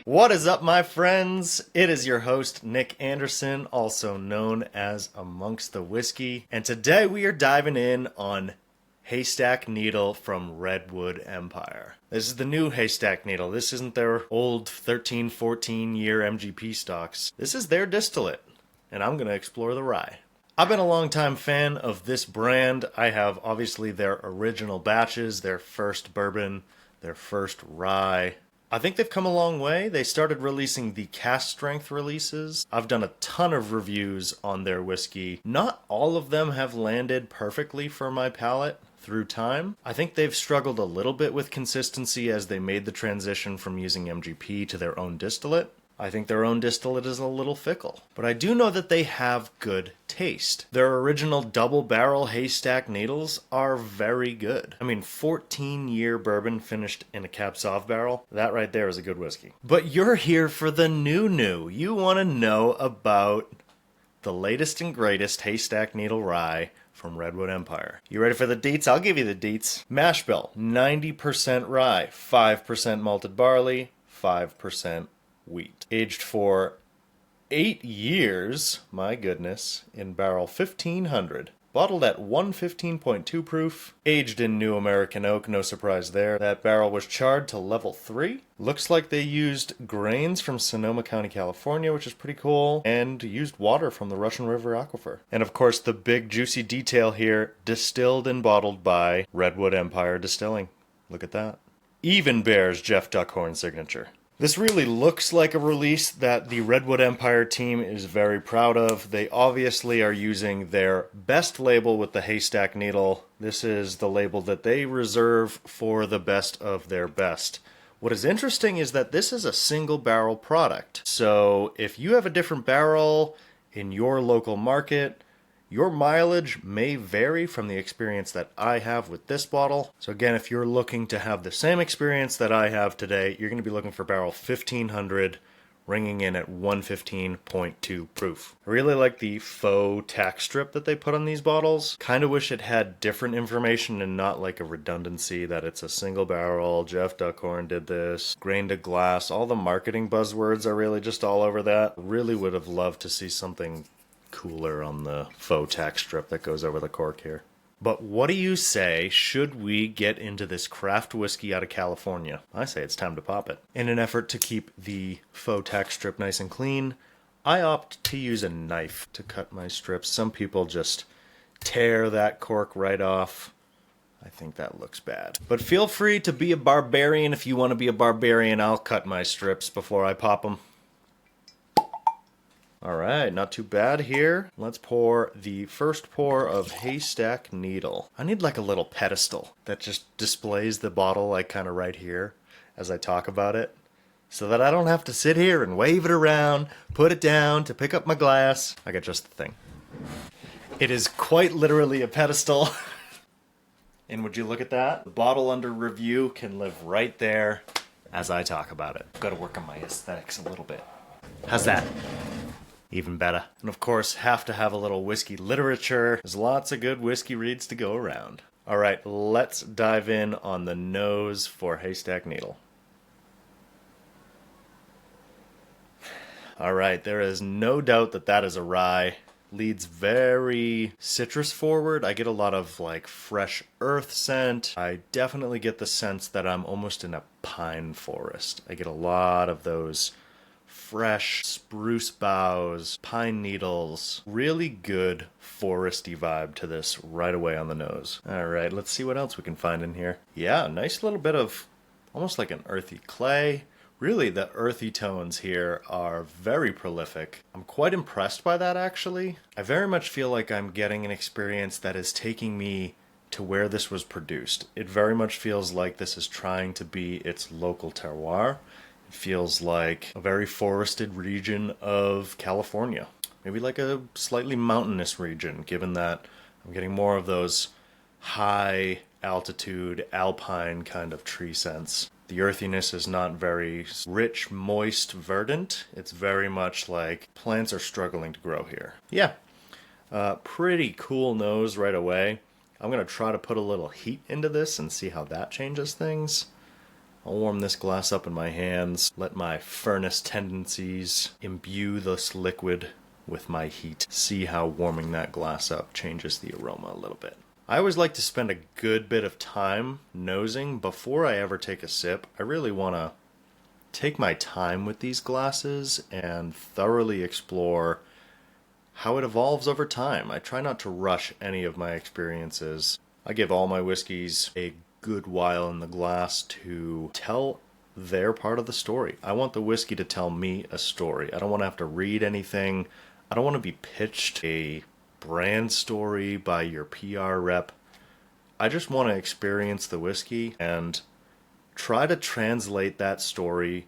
What is up, my friends? It is your host, Nick Anderson, also known as Amongst the Whiskey, and today we are diving in on Haystack Needle from Redwood Empire. This is the new Haystack Needle. This isn't their old 13, 14-year MGP stocks. This is their distillate, and I'm going to explore the rye. I've been a long-time fan of this brand. I have obviously their original batches, their first bourbon, their first rye. I think they've come a long way. They started releasing the cast strength releases. I've done a ton of reviews on their whiskey. Not all of them have landed perfectly for my palate through time. I think they've struggled a little bit with consistency as they made the transition from using MGP to their own distillate. I think their own distillate is a little fickle, but I do know that they have good taste. Their original double barrel Haystack Needles are very good. I mean, 14-year bourbon finished in a Cab Sauv barrel, that right there is a good whiskey. But you're here for the new. You want to know about the latest and greatest Haystack Needle rye from Redwood Empire. You ready for the deets? I'll give you the deets. Mash bill, 90% rye, 5% malted barley, 5% wheat. Aged for 8 years, my goodness, in barrel 1500. Bottled at 115.2 proof. Aged in new American oak, no surprise there. That barrel was charred to level 3. Looks like they used grains from Sonoma County, California, which is pretty cool. And used water from the Russian River aquifer. And of course, the big juicy detail here, distilled and bottled by Redwood Empire Distilling. Look at that. Even bears Jeff Duckhorn's signature. This really looks like a release that the Redwood Empire team is very proud of. They obviously are using their best label with the Haystack Needle. This is the label that they reserve for the best of their best. What is interesting is that this is a single barrel product. So if you have a different barrel in your local market, your mileage may vary from the experience that I have with this bottle. So again, if you're looking to have the same experience that I have today, you're going to be looking for barrel 1500, ringing in at 115.2 proof. I really like the faux tack strip that they put on these bottles. Kind of wish it had different information and not like a redundancy that it's a single barrel, Jeff Duckhorn did this, grain to glass. All the marketing buzzwords are really just all over that. Really would have loved to see something cooler on the faux tack strip that goes over the cork here. But what do you say, should we get into this craft whiskey out of California? I say it's time to pop it. In an effort to keep the faux tack strip nice and clean, I opt to use a knife to cut my strips. Some people just tear that cork right off. I think that looks bad. But feel free to be a barbarian if you want to be a barbarian. I'll cut my strips before I pop them. Alright, not too bad here. Let's pour the first pour of Haystack Needle. I need like a little pedestal that just displays the bottle like kind of right here as I talk about it, so that I don't have to sit here and wave it around, put it down to pick up my glass. I got just the thing. It is quite literally a pedestal. And would you look at that? The bottle under review can live right there as I talk about it. Got to work on my aesthetics a little bit. How's that? Even better. And of course, have to have a little whiskey literature. There's lots of good whiskey reads to go around. Alright, let's dive in on the nose for Haystack Needle. Alright, there is no doubt that that is a rye. Leads very citrus forward. I get a lot of like fresh earth scent. I definitely get the sense that I'm almost in a pine forest. I get a lot of those fresh spruce boughs, pine needles, really good foresty vibe to this right away on the nose. Alright, let's see what else we can find in here. Yeah, nice little bit of almost like an earthy clay. Really, the earthy tones here are very prolific. I'm quite impressed by that, actually. I very much feel like I'm getting an experience that is taking me to where this was produced. It very much feels like this is trying to be its local terroir. It feels like a very forested region of California. Maybe like a slightly mountainous region, given that I'm getting more of those high altitude, alpine kind of tree scents. The earthiness is not very rich, moist, verdant. It's very much like plants are struggling to grow here. Yeah, pretty cool nose right away. I'm going to try to put a little heat into this and see how that changes things. I'll warm this glass up in my hands, let my furnace tendencies imbue this liquid with my heat. See how warming that glass up changes the aroma a little bit. I always like to spend a good bit of time nosing before I ever take a sip. I really want to take my time with these glasses and thoroughly explore how it evolves over time. I try not to rush any of my experiences. I give all my whiskeys a good while in the glass to tell their part of the story. I want the whiskey to tell me a story. I don't want to have to read anything. I don't want to be pitched a brand story by your PR rep. I just want to experience the whiskey and try to translate that story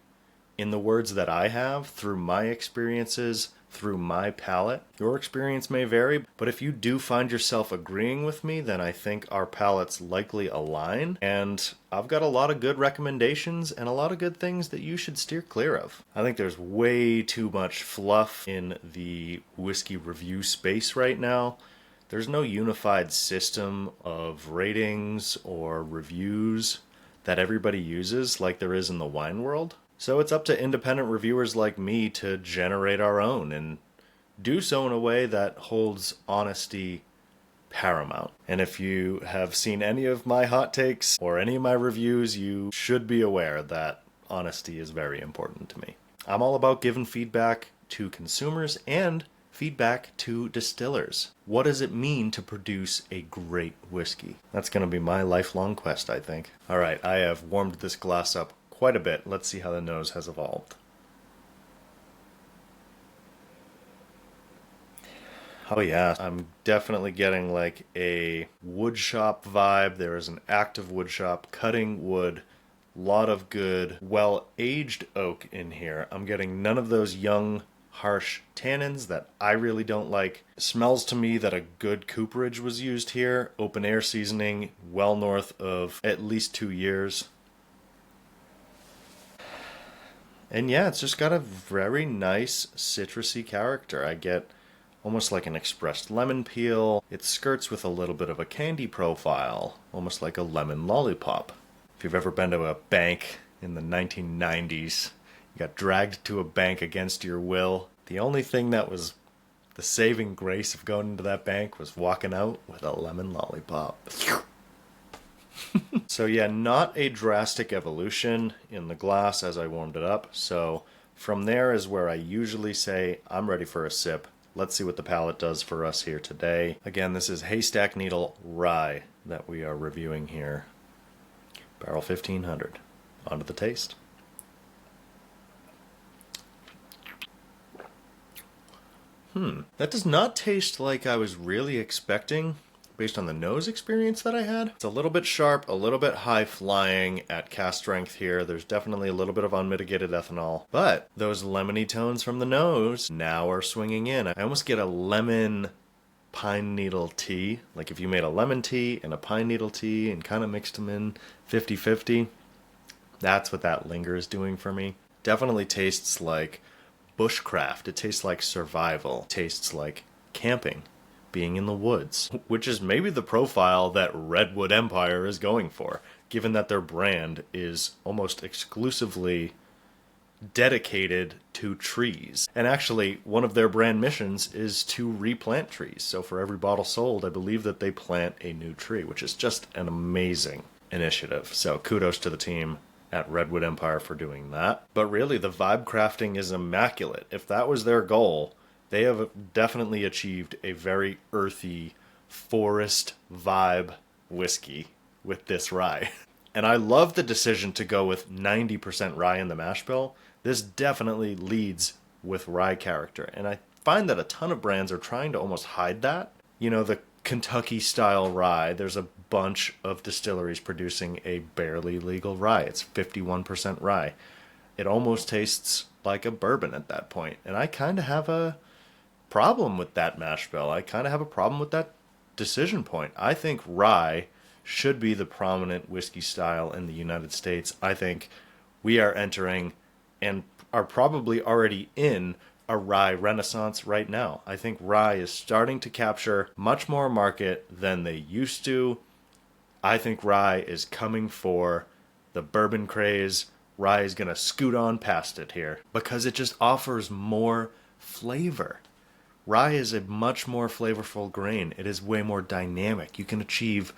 in the words that I have through my experiences, through my palate. Your experience may vary, but if you do find yourself agreeing with me, then I think our palates likely align, and I've got a lot of good recommendations and a lot of good things that you should steer clear of. I think there's way too much fluff in the whiskey review space right now. There's no unified system of ratings or reviews that everybody uses like there is in the wine world. So it's up to independent reviewers like me to generate our own and do so in a way that holds honesty paramount. And if you have seen any of my hot takes or any of my reviews, you should be aware that honesty is very important to me. I'm all about giving feedback to consumers and feedback to distillers. What does it mean to produce a great whiskey? That's going to be my lifelong quest, I think. All right, I have warmed this glass up quite a bit. Let's see how the nose has evolved. Oh yeah, I'm definitely getting like a wood shop vibe. There is an active wood shop, cutting wood, lot of good, well-aged oak in here. I'm getting none of those young, harsh tannins that I really don't like. It smells to me that a good cooperage was used here. Open air seasoning, well north of at least 2 years. And yeah, it's just got a very nice citrusy character. I get almost like an expressed lemon peel. It skirts with a little bit of a candy profile, almost like a lemon lollipop. If you've ever been to a bank in the 1990s, you got dragged to a bank against your will. The only thing that was the saving grace of going into that bank was walking out with a lemon lollipop. So yeah, not a drastic evolution in the glass as I warmed it up. So from there is where I usually say, I'm ready for a sip. Let's see what the palate does for us here today. Again, this is Haystack Needle Rye that we are reviewing here. Barrel 1500. On to the taste. That does not taste like I was really expecting based on the nose experience that I had. It's a little bit sharp, a little bit high flying at cast strength here. There's definitely a little bit of unmitigated ethanol, but those lemony tones from the nose now are swinging in. I almost get a lemon pine needle tea. Like if you made a lemon tea and a pine needle tea and kind of mixed them in 50-50, that's what that linger is doing for me. Definitely tastes like bushcraft. It tastes like survival. It tastes like camping, being in the woods, which is maybe the profile that Redwood Empire is going for, given that their brand is almost exclusively dedicated to trees. And actually, one of their brand missions is to replant trees. So for every bottle sold, I believe that they plant a new tree, which is just an amazing initiative. So kudos to the team at Redwood Empire for doing that. But really, the vibe crafting is immaculate. If that was their goal, they have definitely achieved a very earthy forest vibe whiskey with this rye. And I love the decision to go with 90% rye in the mash bill. This definitely leads with rye character. And I find that a ton of brands are trying to almost hide that. You know, the Kentucky style rye, there's a bunch of distilleries producing a barely legal rye. It's 51% rye. It almost tastes like a bourbon at that point. And I kind of have a problem with that mash bill. I kind of have a problem with that decision point. I think rye should be the prominent whiskey style in the United States. I think we are entering and are probably already in a rye renaissance right now. I think rye is starting to capture much more market than they used to. I think rye is coming for the the bourbon craze, rye is going to scoot on past it here because it just offers more flavor. Rye is a much more flavorful grain. It is way more dynamic. You can achieve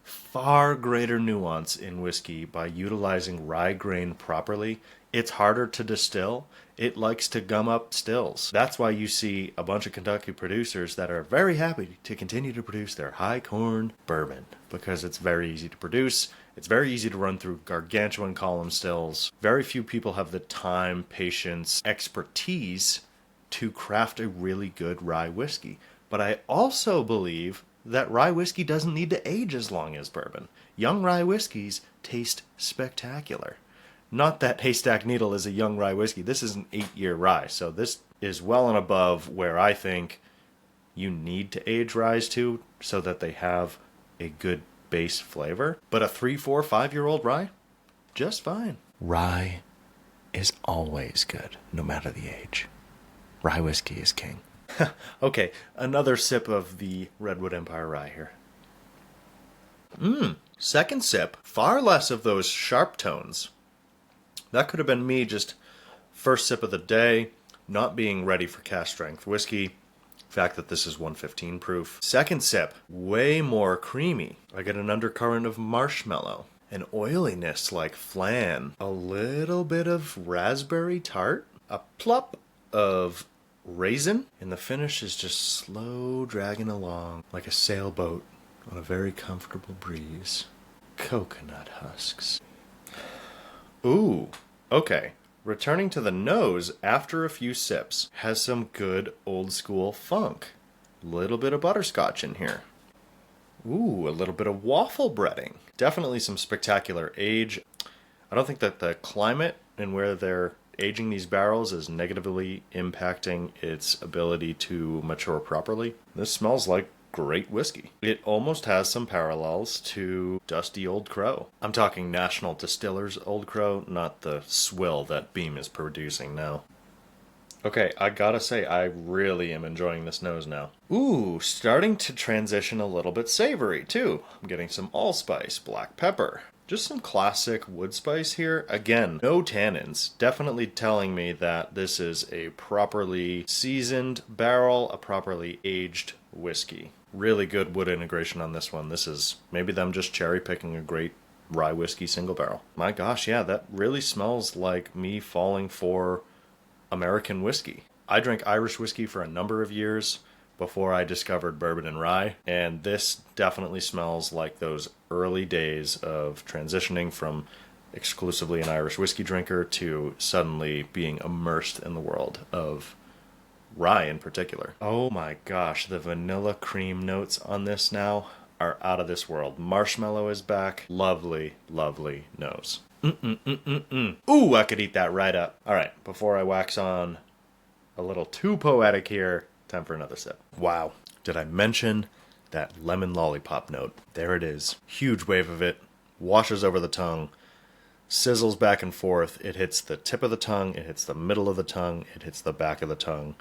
far greater nuance in whiskey by utilizing rye grain properly. It's harder to distill. It likes to gum up stills. That's why you see a bunch of Kentucky producers that are very happy to continue to produce their high corn bourbon because it's very easy to produce. It's very easy to run through gargantuan column stills. Very few people have the time, patience, expertise to craft a really good rye whiskey. But I also believe that rye whiskey doesn't need to age as long as bourbon. Young rye whiskeys taste spectacular. Not that Haystack Needle is a young rye whiskey. This is an 8-year rye, so this is well and above where I think you need to age ryes to so that they have a good base flavor. But a 3, 4, 5-year-old rye, just fine. Rye is always good, no matter the age. Rye whiskey is king. Okay, another sip of the Redwood Empire rye here. Second sip, far less of those sharp tones. That could have been me just first sip of the day, not being ready for cask strength whiskey. The fact that this is 115 proof. Second sip, way more creamy. I get an undercurrent of marshmallow, an oiliness like flan, a little bit of raspberry tart, a plop of raisin, and the finish is just slow dragging along like a sailboat on a very comfortable breeze. Coconut husks. Ooh, okay. Returning to the nose after a few sips has some good old school funk. Little bit of butterscotch in here. Ooh, a little bit of waffle breading. Definitely some spectacular age. I don't think that the climate and where they're aging these barrels is negatively impacting its ability to mature properly. This smells like great whiskey. It almost has some parallels to Dusty Old Crow. I'm talking National Distillers Old Crow, not the swill that Beam is producing now. Okay, I gotta say, I really am enjoying this nose now. Ooh, starting to transition a little bit savory, too. I'm getting some allspice, black pepper. Just some classic wood spice here. Again, no tannins. Definitely telling me that this is a properly seasoned barrel, a properly aged whiskey. Really good wood integration on this one. This is maybe them just cherry picking a great rye whiskey single barrel. My gosh, yeah, that really smells like me falling for American whiskey. I drank Irish whiskey for a number of years before I discovered bourbon and rye, and this definitely smells like those early days of transitioning from exclusively an Irish whiskey drinker to suddenly being immersed in the world of rye in particular. Oh my gosh, the vanilla cream notes on this now are out of this world. Marshmallow is back. Lovely, lovely nose. Ooh, I could eat that right up. All right, before I wax on a little too poetic here, time for another sip. Wow. Did I mention that lemon lollipop note? There it is. Huge wave of it. Washes over the tongue. Sizzles back and forth. It hits the tip of the tongue. It hits the middle of the tongue. It hits the back of the tongue.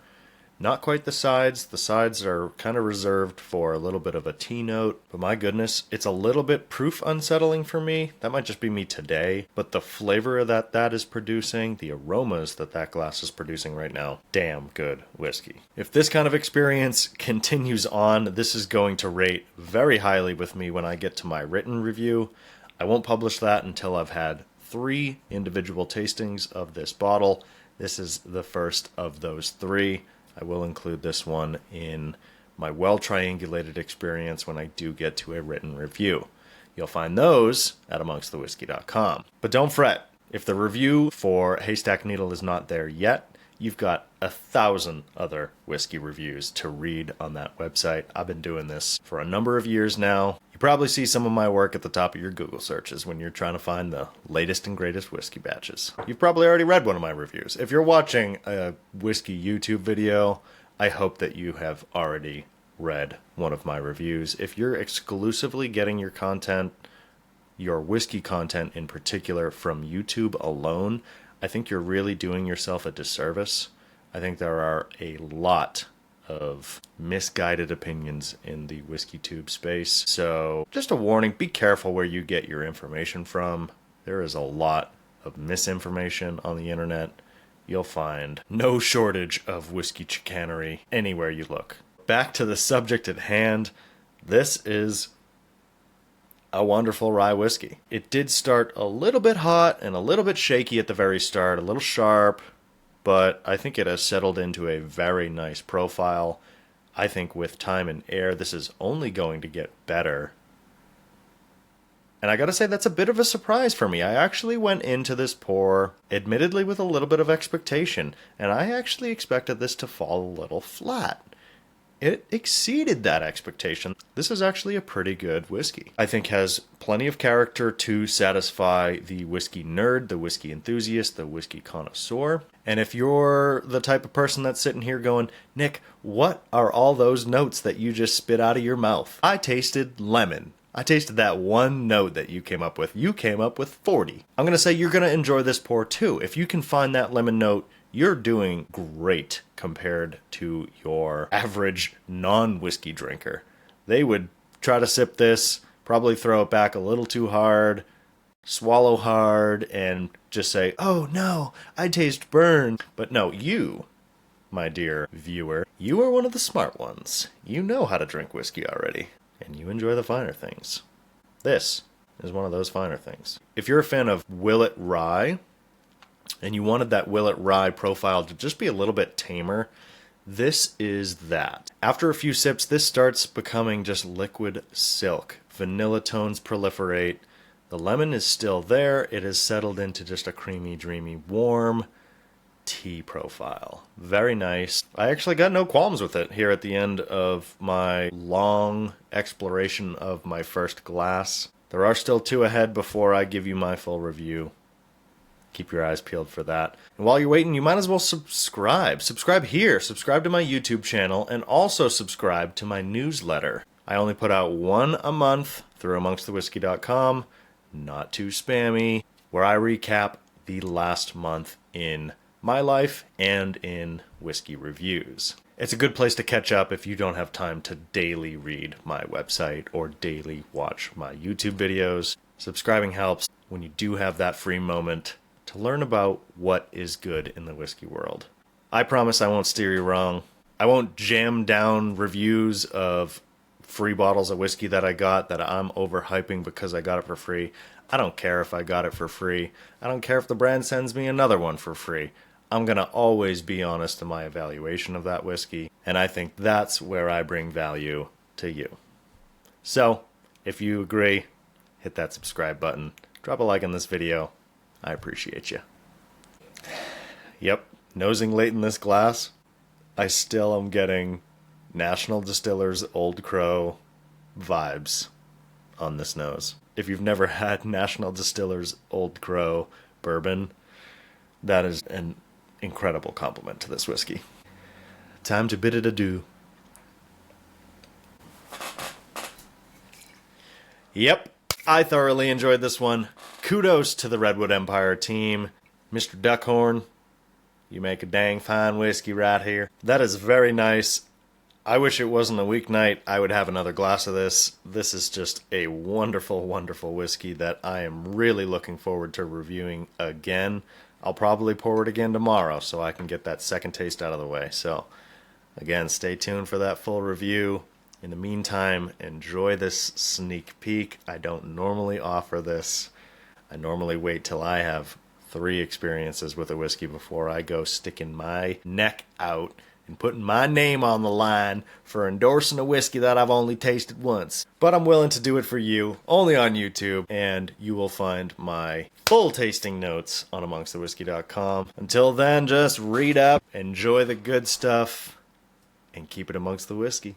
Not quite the sides. The sides are kind of reserved for a little bit of a tea note. But my goodness, it's a little bit proof unsettling for me. That might just be me today. But the flavor that is producing, the aromas that glass is producing right now, damn good whiskey. If this kind of experience continues on, this is going to rate very highly with me when I get to my written review. I won't publish that until I've had 3 individual tastings of this bottle. This is the first of those 3. I will include this one in my well-triangulated experience when I do get to a written review. You'll find those at amongstthewhiskey.com. But don't fret, if the review for Haystack Needle is not there yet, you've got 1,000 other whiskey reviews to read on that website. I've been doing this for a number of years now. You probably see some of my work at the top of your Google searches when you're trying to find the latest and greatest whiskey batches. You've probably already read one of my reviews. If you're watching a whiskey YouTube video, I hope that you have already read one of my reviews. If you're exclusively getting your content, your whiskey content in particular, from YouTube alone, I think you're really doing yourself a disservice. I think there are a lot of misguided opinions in the whiskey tube space. So just a warning, be careful where you get your information from. There is a lot of misinformation on the internet. You'll find no shortage of whiskey chicanery anywhere you look. Back to the subject at hand. This is a wonderful rye whiskey. It did start a little bit hot and a little bit shaky at the very start, a little sharp, but I think it has settled into a very nice profile. I think with time and air, this is only going to get better. And I gotta say, that's a bit of a surprise for me. I actually went into this pour, admittedly with a little bit of expectation, and I actually expected this to fall a little flat. It exceeded that expectation. This is actually a pretty good whiskey. I think has plenty of character to satisfy the whiskey nerd, the whiskey enthusiast, the whiskey connoisseur. And if you're the type of person that's sitting here going, Nick, what are all those notes that you just spit out of your mouth? I tasted lemon. I tasted that one note that you came up with. You came up with 40. I'm going to say you're going to enjoy this pour too. If you can find that lemon note, you're doing great compared to your average non-whiskey drinker. They would try to sip this, probably throw it back a little too hard, swallow hard, and just say, oh no, I taste burn. But no, you, my dear viewer, you are one of the smart ones. You know how to drink whiskey already, and you enjoy the finer things. This is one of those finer things. If you're a fan of Willet Rye, and you wanted that Willet Rye profile to just be a little bit tamer, this is that. After a few sips, this starts becoming just liquid silk. Vanilla tones proliferate. The lemon is still there. It has settled into just a creamy, dreamy, warm tea profile. Very nice. I actually got no qualms with it here at the end of my long exploration of my first glass. There are still 2 ahead before I give you my full review. Keep your eyes peeled for that. And while you're waiting, you might as well subscribe. Subscribe here. Subscribe to my YouTube channel, and also subscribe to my newsletter. I only put out one a month through amongstthewhiskey.com, not too spammy, where I recap the last month in my life and in whiskey reviews. It's a good place to catch up if you don't have time to daily read my website or daily watch my YouTube videos. Subscribing helps when you do have that free moment to learn about what is good in the whiskey world. I promise I won't steer you wrong. I won't jam down reviews of free bottles of whiskey that I got that I'm overhyping because I got it for free. I don't care if I got it for free. I don't care if the brand sends me another one for free. I'm going to always be honest in my evaluation of that whiskey, and I think that's where I bring value to you. So, if you agree, hit that subscribe button. Drop a like on this video. I appreciate you. Yep, nosing late in this glass, I still am getting National Distiller's Old Crow vibes on this nose. If you've never had National Distiller's Old Crow bourbon, that is an incredible compliment to this whiskey. Time to bid it adieu. Yep, I thoroughly enjoyed this one. Kudos to the Redwood Empire team. Mr. Duckhorn, you make a dang fine whiskey right here. That is very nice. I wish it wasn't a weeknight. I would have another glass of this. This is just a wonderful, wonderful whiskey that I am really looking forward to reviewing again. I'll probably pour it again tomorrow so I can get that second taste out of the way. So, again, stay tuned for that full review. In the meantime, enjoy this sneak peek. I don't normally offer this. I normally wait till I have 3 experiences with a whiskey before I go sticking my neck out and putting my name on the line for endorsing a whiskey that I've only tasted once. But I'm willing to do it for you, only on YouTube, and you will find my full tasting notes on amongstthewhiskey.com. Until then, just read up, enjoy the good stuff, and keep it amongst the whiskey.